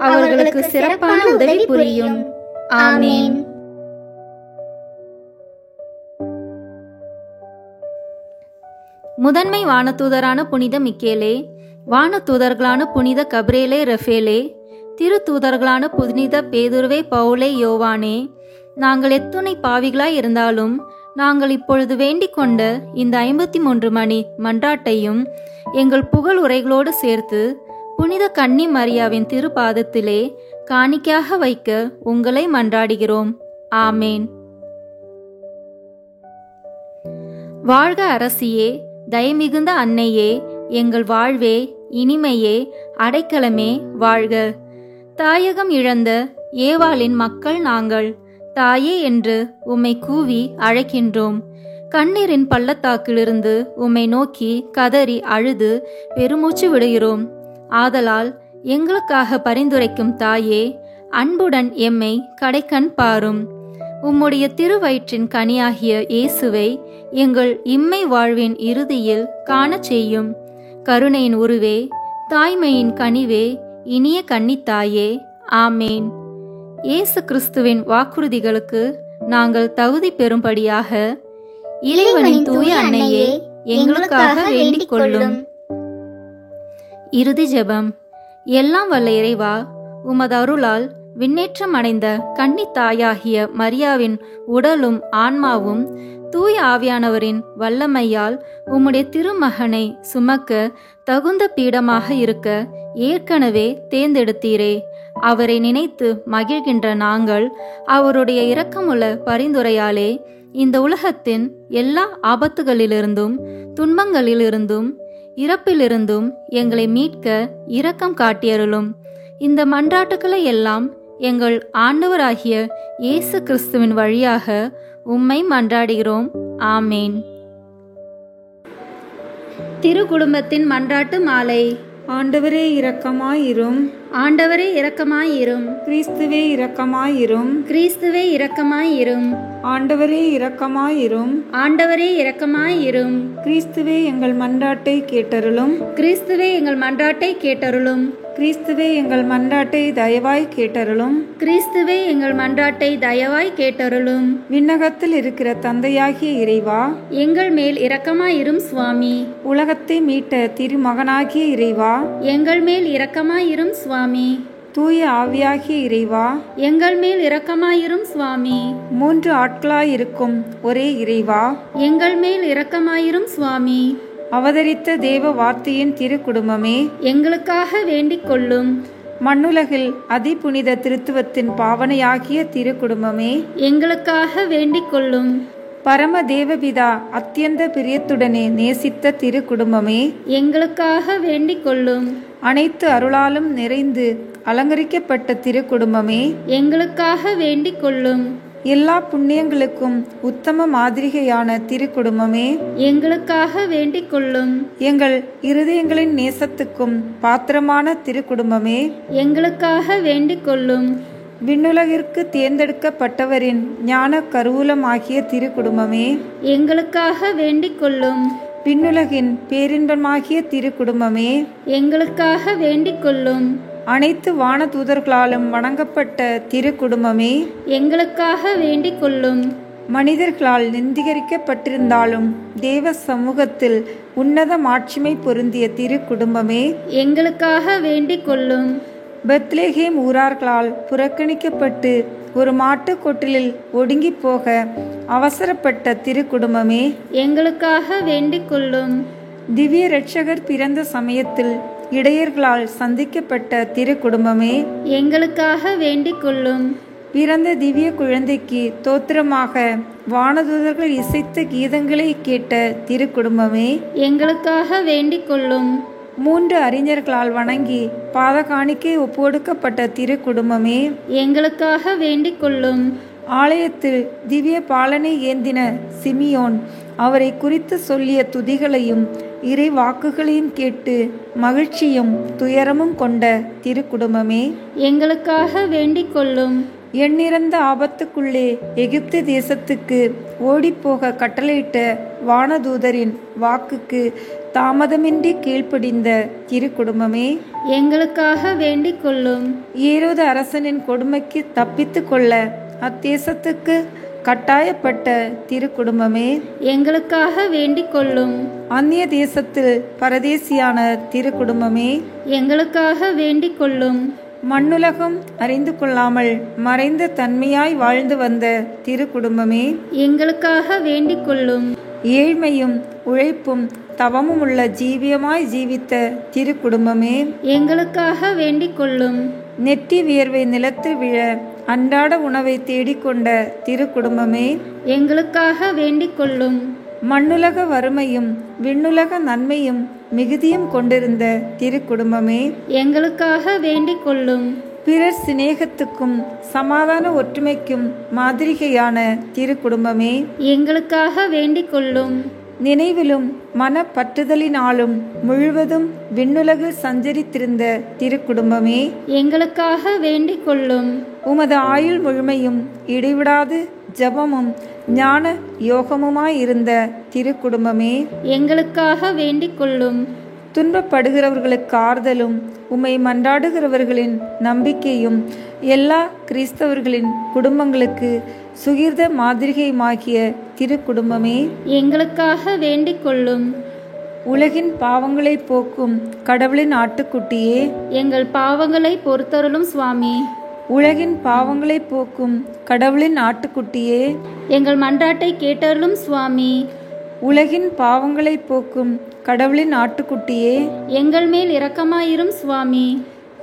அவர்களுக்கு சிறப்பான உதவி புரியும். ஆமேன். முதன்மை வானதூதரான புனித மிக்கேலே, வானதூதர்களான புனித கபிரேலே ரஃபேலே, திருத்தூதர்களான புனித பேதுருவே பவுலே யோவானே, நாங்கள் எத்துணை பாவிகளாய் இருந்தாலும் நாங்கள் இப்பொழுது வேண்டிக் கொண்ட இந்த 53 மணி மன்றாட்டையும் எங்கள் புகழ் உரைகளோடு சேர்த்து புனித கன்னி மரியாவின் திருப்பாதத்திலே காணிக்கையாக வைக்க உங்களை மன்றாடுகிறோம். ஆமேன். வாழ்க அரசியே, தயமிகுந்த அன்னையே, எங்கள் வாழ்வே, இனிமையே, அடைக்கலமே வாழ்க. தாயகம் இழந்த ஏவாளின் மக்கள் நாங்கள், தாயே என்று உம்மை கூவி அழைக்கின்றோம். கண்ணீரின் பள்ளத்தாக்கிலிருந்து உம்மை நோக்கி கதறி அழுது பெருமூச்சு விடுகிறோம். ஆதலால் எங்களுக்காக பரிந்துரைக்கும் தாயே, அன்புடன் எம்மை கடைக்கண் பாரும். உம்முடைய திருவயிற்றின் கனியாகிய இயேசுவை எங்கள் இம்மை வாழ்வின் இறுதியில் காணச் செய்யும். கருணையின் உருவே, தாய்மையின் கனிவே, இனிய கன்னித்தாயே. ஆமேன். இயேசு கிறிஸ்துவின் வாக்குறுதிகளுக்கு நாங்கள் தகுதி பெறும்படியாக இறைவனின் தூய அன்னையே, எங்களுக்காக வேண்டிக் கொள்ளும். இறுதி ஜெபம். எல்லாம் வல்ல இறைவா, உமது அருளால் விண்ணேற்றம் அடைந்த கன்னித்தாயாகிய மரியாவின் உடலும் ஆன்மாவும் தூய ஆவியானவரின் வல்லமையால் உம்முடைய திருமகனை சுமக்க தகுந்த பீடமாக இருக்க ஏற்கனவே தேர்ந்தெடுத்தீரே. அவரை நினைத்து மகிழ்கின்ற நாங்கள் அவருடைய இரக்கமுள்ள பரிந்துரையாலே இந்த உலகத்தின் எல்லா ஆபத்துகளிலிருந்தும் துன்பங்களிலிருந்தும் இறப்பிலிருந்தும் எங்களை மீட்க இரக்கம் காட்டியருளும். இந்த மன்றாட்டுக்களை எல்லாம் எங்கள் ஆண்டவராகிய இயேசு கிறிஸ்துவின் வழியாக உம்மை மன்றாடுகிறோம். ஆமேன். திருக்குடும்பத்தின் மன்றாட்டு மாலை. ஆண்டவரே இரக்கமாயிரும். ஆண்டவரே இரக்கமாயிரும். கிறிஸ்துவே இரக்கமாயிரும். கிறிஸ்துவே இரக்கமாயிரும். ஆண்டவரே இரக்கமாயிரும். ஆண்டவரே இரக்கமாயிரும். கிறிஸ்துவே எங்கள் மன்றாட்டை கேட்டருளும். கிறிஸ்துவே எங்கள் மன்றாட்டை கேட்டருளும். கிறிஸ்துவே எங்கள் மன்றாட்டை தயவாய் கேட்டருளும். கிறிஸ்துவே எங்கள் மன்றாட்டை தயவாய் கேட்டருளும். விண்ணகத்தில் இருக்கிற தந்தையாகிய இறைவா, எங்கள் மேல் இரக்கமாயிரும் சுவாமி. உலகத்தை மீட்ட திருமகனாகிய இறைவா, எங்கள் மேல் இரக்கமாயிரும் சுவாமி. தூய ஆவியாகிய இறைவா, எங்கள் மேல் இரக்கமாயிரும் சுவாமி. 3 ஆட்களாயிருக்கும் ஒரே இறைவா, எங்கள் மேல் இரக்கமாயிரும் சுவாமி. அவதரித்த தேவ வார்த்தையின் திருக்குடும்பமே, எங்களுக்காக வேண்டிக் கொள்ளும். மண்ணுலகில் அதிபுனித திருத்துவத்தின் பாவனையாகிய திரு குடும்பமே, எங்களுக்காக வேண்டிக் கொள்ளும். பரம தேவபிதா அத்தியந்த பிரியத்துடனே நேசித்த திரு குடும்பமே, எங்களுக்காக வேண்டிக் கொள்ளும். அனைத்து அருளாலும் நிறைந்து அலங்கரிக்கப்பட்ட திரு குடும்பமே, எங்களுக்காக வேண்டிக் கொள்ளும். எல்லா புண்ணியங்களுக்கும் உத்தம மாதிரிகையான திரு குடும்பமே, எங்களுக்காக வேண்டிக் கொள்ளும். எங்கள் இருதயங்களின் நேசத்துக்கும் பாத்திரமான திரு குடும்பமே, எங்களுக்காக வேண்டிக் கொள்ளும். விண்ணுலகிற்கு தேர்ந்தெடுக்கப்பட்டவரின் ஞான கருவூலமாகிய திரு குடும்பமே, எங்களுக்காக வேண்டிக் கொள்ளும். விண்ணுலகின் பேரின்பமாகிய திரு குடும்பமே, எங்களுக்காக வேண்டிக் கொள்ளும். அனைத்து வானதூதர்களாலும் வணங்கப்பட்ட திரு குடும்பமே, எங்களுக்காக வேண்டிக் கொள்ளும். மனிதர்களால் நிந்திகரிக்கப்பட்டிருந்தாலும் தேவ சமூகத்தில் உன்னத மாட்சிமை பொருந்திய திரு குடும்பமே, எங்களுக்காக வேண்டிக் கொள்ளும். பெத்லேஹேம் ஊரார்களால் புறக்கணிக்கப்பட்டு ஒரு மாட்டுக் கொட்டிலில் ஒடுங்கி போக அவசரப்பட்ட திரு குடும்பமே, எங்களுக்காக வேண்டிக் கொள்ளும். திவ்ய இரட்சகர் பிறந்த சமயத்தில் இடையர்களால் சந்திக்கப்பட்ட திரு குடும்பமே, எங்களுக்காக வேண்டிக் கொள்ளும். பிறந்த திவ்ய குழந்தைக்கு தோத்திரமாக வானதூதர்கள் இசைத்த கீதங்களை கேட்ட திரு குடும்பமே, எங்களுக்காக வேண்டிக் கொள்ளும். 3 அறிஞர்களால் வணங்கி பாதகாணிக்கை ஒப்புக்கொடுக்கப்பட்ட திரு குடும்பமே, எங்களுக்காக வேண்டிக் கொள்ளும். ஆலயத்தில் திவ்ய பாலனை ஏந்தின சிமியோன் அவரை குறித்து சொல்லிய துதிகளையும் இறை வாக்குகளையும் கேட்டு மகிழ்ச்சியும் துயரமும் கொண்ட திரு குடும்பமே, எங்களுக்காக வேண்டிக் கொள்ளும். எண்ணிறந்த ஆபத்துக்குள்ளே எகிப்து தேசத்துக்கு ஓடிப்போக கட்டளையிட்ட வானதூதரின் வாக்குக்கு தாமதமின்றி கீழ்ப்படிந்த திரு குடும்பமே, எங்களுக்காக வேண்டிக் கொள்ளும். ஏரோது அரசனின் கொடுமைக்கு தப்பித்து கொள்ள அத்தேசத்துக்கு கட்டாயப்பட்ட திரு குடும்பமே, எங்களுக்காக வேண்டிக் கொள்ளும். அந்நிய தேசத்தில் பரதேசியான திரு குடும்பமே, எங்களுக்காக வேண்டிக் கொள்ளும். மண்ணுலகம் அறிந்து கொள்ளாமல் மறைந்த தன்மையாய் வாழ்ந்து வந்த திரு குடும்பமே, எங்களுக்காக வேண்டிக் கொள்ளும். ஏழ்மையும் உழைப்பும் தவமும் உள்ள ஜீவியமாய் ஜீவித்த திரு குடும்பமே, எங்களுக்காக வேண்டிக் கொள்ளும். நெற்றி வியர்வை நிலத்தில் விழ அன்றாட உணவை தேடிக்கொண்ட திரு குடும்பமே, எங்களுக்காக வேண்டிக் கொள்ளும். மண்ணுலக வறுமையும் விண்ணுலக நன்மையும் மிகுதியும் கொண்டிருந்த திரு குடும்பமே, எங்களுக்காக வேண்டிக் கொள்ளும். பிறர் சிநேகத்துக்கும் சமாதான ஒற்றுமைக்கும் மாதிரிகையான திரு குடும்பமே, எங்களுக்காக வேண்டிக் கொள்ளும். நினைவிலும் மனப்பற்றுதலினாலும் முழுவதும் விண்ணுலகில் சஞ்சரித்திருந்த திரு குடும்பமே, எங்களுக்காக வேண்டிக் கொள்ளும். உமது ஆயுள் முழுமையும் இடைவிடாது ஜபமும் ஞான யோகமுமாயிருந்த திரு குடும்பமே, எங்களுக்காக வேண்டிக் கொள்ளும். துன்பப்படுகிறவர்களுக்கு ஆறுதலும் உம்மை மன்றாடுகிறவர்களின் நம்பிக்கையும் எல்லா கிறிஸ்தவர்களின் குடும்பங்களுக்கு சுகிர்த மாதிரிகையுமாகிய திரு குடும்பமே, எங்களுக்காக வேண்டிக் கொள்ளும். உலகின் பாவங்களை போக்கும் கடவுளின் ஆட்டுக்குட்டியே, எங்கள் பாவங்களை பொறுத்தருளும் சுவாமி. உலகின் பாவங்களை போக்கும் கடவுளின் ஆட்டுக்குட்டியே, எங்கள் மன்றாட்டை கேட்டருளும் சுவாமி. உலகின் பாவங்களை போக்கும் கடவுளின் ஆட்டுக்குட்டியே, எங்கள் மேல் இரக்கமாயிரும் சுவாமி.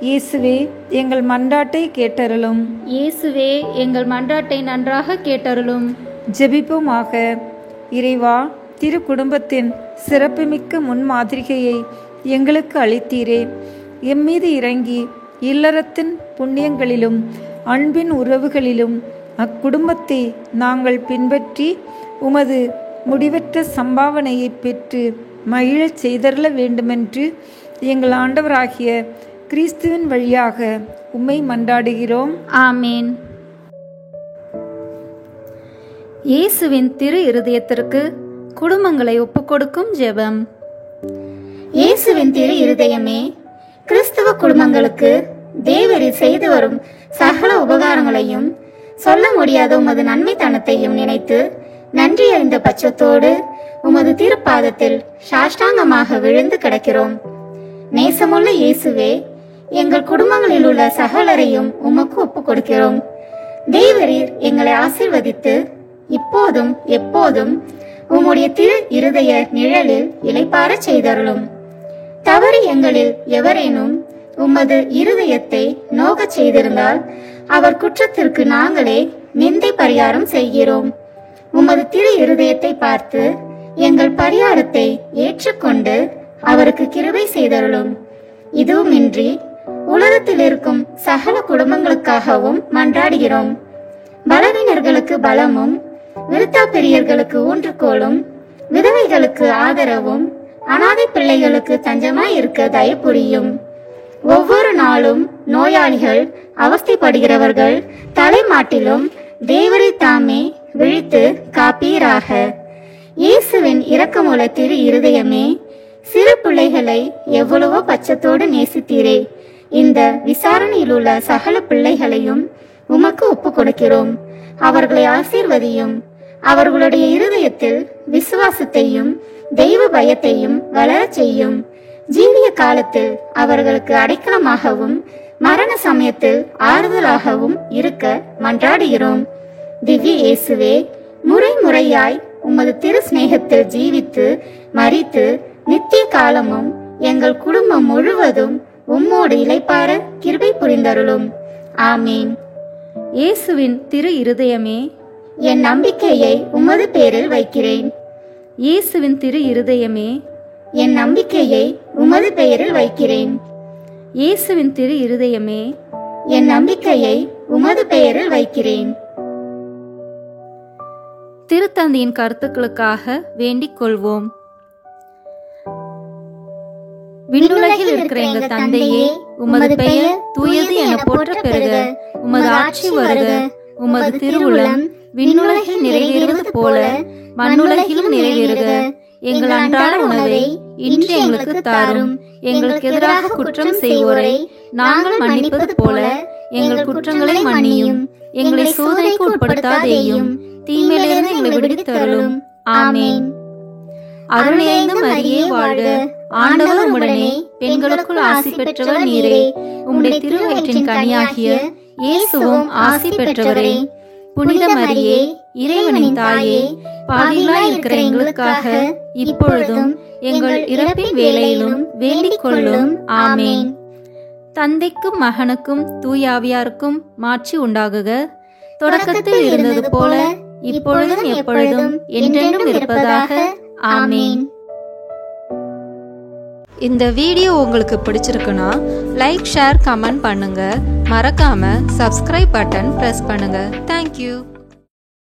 இயேசுவே எங்கள் மன்றாட்டை கேட்டருளும். இயேசுவே எங்கள் மன்றாட்டை நன்றாக கேட்டருளும். ஜெபிப்போமாக. இறைவா, திரு குடும்பத்தின் சிறப்புமிக்க முன்மாதிரிகையை எங்களுக்கு அளித்தீரே. எம்மீது இறங்கி இல்லறத்தின் புண்ணியங்களிலும் அன்பின் உறவுகளிலும் அக்குடும்பத்தை நாங்கள் பின்பற்றி உமது முடிவற்ற சம்பாவனையை பெற்று மகிழச் செய்தருள வேண்டுமென்று எங்கள் ஆண்டவராகிய கிறிஸ்துவின் வழியாக உம்மை மன்றாடுகிறோம். ஆமேன். இயேசுவின் திரு இருதயத்திற்கு குடும்பங்களை ஒப்புக்கொடுக்கும் ஜெபம். இயேசுவின் திரு இருதயமே, கிறிஸ்தவ குடும்பங்களுக்கு தேவரீர் செய்து வரும் சகல உபகாரங்களையும் சொல்ல முடியாத உமது நன்மைத்தனத்தையும் நினைத்து நன்றி அறிந்த பட்சத்தோடு உமது திருப்பாதத்தில் சாஷ்டாங்கமாக விழுந்து கிடக்கிறோம். நேசமுள்ள இயேசுவே, எங்கள் குடும்பங்களில் உள்ள சகலரையும் உமக்கு ஒப்புக் கொடுக்கிறோம். தேவரீர் எங்களை ஆசீர்வதித்து இப்போதும் எப்போதும் உம்முடைய திரு இருதய நிழலில் இளைப்பாறச் செய்தருளும். தவறு எங்களில் எவரேனும் உமது இருதயத்தை நோகச் செய்திருந்தால் அவர் குற்றத்திற்கு நாங்களே நிந்தை பரிகாரம் செய்கிறோம். உமது திரு இருதயத்தை பார்த்து எங்கள் பரிகாரத்தை ஏற்றுக்கொண்டு அவருக்கு கிருபை செய்தருளும். இதுவுமின்றி உலகத்தில் இருக்கும் சகல குடும்பங்களுக்காகவும் மன்றாடுகிறோம். பலவீனர்களுக்கு பலமும், விருத்தாப்பிரியர்களுக்கு ஊன்றுகோலும், விதவைகளுக்கு ஆதரவும், அனாதை பிள்ளைகளுக்கு தஞ்சமாய் இருக்க தயப்புரியும். ஒவ்வொரு நாளும் நோயாளிகள், அவஸ்தைப்படுகிறவர்கள் தலைமாட்டிலும் தேவரை தாமே விழித்து காப்பீராக. இயேசுவின் இரக்கமுள்ள திரு இருதயமே, சிறு பிள்ளைகளை எவ்வளவோ பச்சத்தோடு நேசித்தீரே. இந்த விசாரணையில் உள்ள சகல பிள்ளைகளையும் உமக்கு ஒப்பு கொடுக்கிறோம். அவர்களை ஆசீர்வதியும். அவர்களுடைய இருதயத்தில் விசுவாசத்தையும் தெய்வ பயத்தையும் வளரச் செய்யும். ஜீவிய காலத்தில் அவர்களுக்கு அடைக்கலமாகவும் மரண சமயத்தில் ஆறுதலாகவும் இருக்க மன்றாடுகிறோம். திவ்ய இயேசுவே, முறை முறையாய் உமது திரு சிநேகத்தில் ஜீவித்து மரித்து நித்திய காலமும் எங்கள் குடும்பம் முழுவதும் உம்மோடு இளைப்பார கிருபை புரிந்தருளும். ஆமீன். இயேசுவின் திரு இருதயமே, என் நம்பிக்கையை உமது பேரில் வைக்கிறேன். இயேசுவின் திரு இருதயமே, என் நம்பிக்கையை உமது பெயரில் வைக்கிறேன். இயேசுவின் திரு இருதயமே, என் நம்பிக்கையை உமது பெயரில் வைக்கிறேன். திருத்தந்தையின் கருத்துக்களுக்காக வேண்டிக் கொள்வோம். விண்ணுலகில் இருக்கிற எங்கள் தந்தையே, உமது பெயர் தூயது என போற்ற பெறுக. உமது ஆட்சி வருக. உமது திருவுளம் விண்ணுலகில் நிறைவேறுவது போல மண்ணுலகிலும் நிறைவேறுக. எங்கள் அன்றாட உணவை இன்று எங்களுக்கு தாரும். எங்களுக்கு எதிராக குற்றம் செய்வோரை நாங்கள் மன்னிப்பது போல எங்கள் குற்றங்களை மன்னியும். எங்களை சோதனைக்கு உட்படுத்தாதேயும், தீமையிலிருந்து எங்களை விடுவித்தருளும். ஆமேன். அருள் நிறைந்த மரியே வாழ்க. ஆண்டவர் உம்முடனே, பெண்களுக்குள் ஆசி பெற்றவர் நீரே. உம்முடைய திருவயிற்றின் கனியாகிய இயேசுவும் ஆசி பெற்றவரே. புனித மரியே, இறைவனின் தாயே, பாவிகளாய் இருக்கிற எங்களுக்காக இப்பொழுதும் எங்கள் இறப்பின் வேளையிலும் வேண்டிக் கொள்ளும். ஆமேன். தந்தைக்கும் மகனுக்கும் தூயாவியாருக்கும் மாட்சி உண்டாகுக. தொடக்கத்தில் இருந்தது போல இப்பொழுதும் எப்பொழுதும் என்றென்றும் இருப்பதாக. ஆமேன். இந்த வீடியோ உங்களுக்கு பிடிச்சிருக்குன்னா லைக், ஷேர், கமெண்ட் பண்ணுங்க. மறக்காம சப்ஸ்கிரைப் பட்டன் பிரஸ் பண்ணுங்க. தேங்க்யூ.